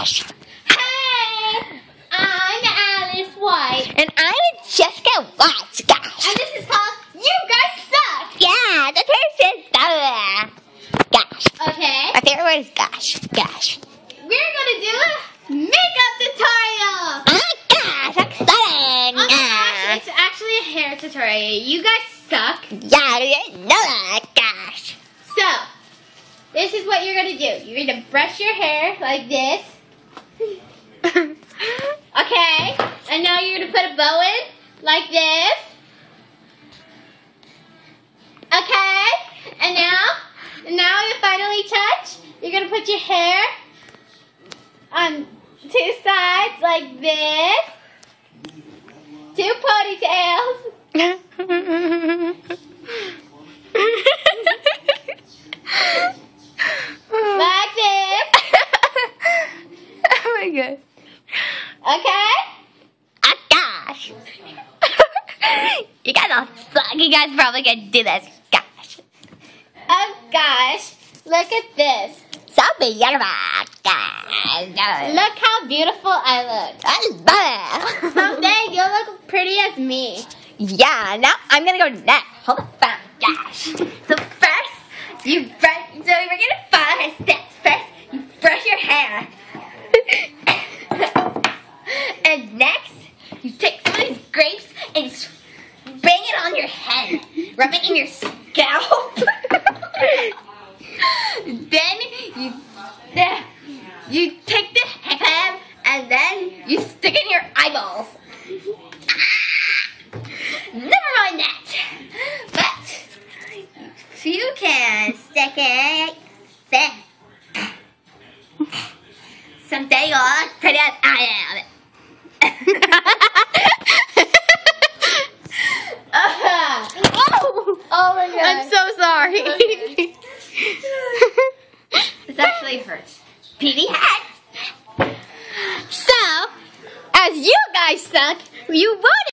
Gosh. Hey! I'm Alice White. And I'm Jessica White. Gosh. And this is called You Guys Suck. Yeah, the first is gosh. Okay. My favorite word is gosh. Gosh. We're gonna do a makeup tutorial. Oh my gosh, exciting. Oh my gosh, it's actually a hair tutorial. You guys suck. Yeah, I didn't know that. Gosh. So, this is what you're gonna do. You're gonna brush your hair like this. Okay, and now you're gonna put a bow in like this. Okay, and now you finally touch. You're gonna put your hair on two sides like this. Two ponytails. Like this. Oh my god. Okay? Oh gosh. You guys all suck. You guys probably can do this. Gosh. Oh gosh. Look at this. So beautiful. Gosh. Look how beautiful I look. I love it. Someday you'll look pretty as me. Yeah, now I'm gonna go next. Hold on. Gosh. So first, we're gonna follow her steps. First, you brush your hair. And next, you take some of these grapes and bang it on your head. Rub it in your scalp. Then you take the hair and then you stick it in your eyeballs. Never mind that. But you can stick it there. Someday you'll look pretty as I am. Oh my god. I'm so sorry. This actually hurts. Petey hats. So, as you guys suck, you voted.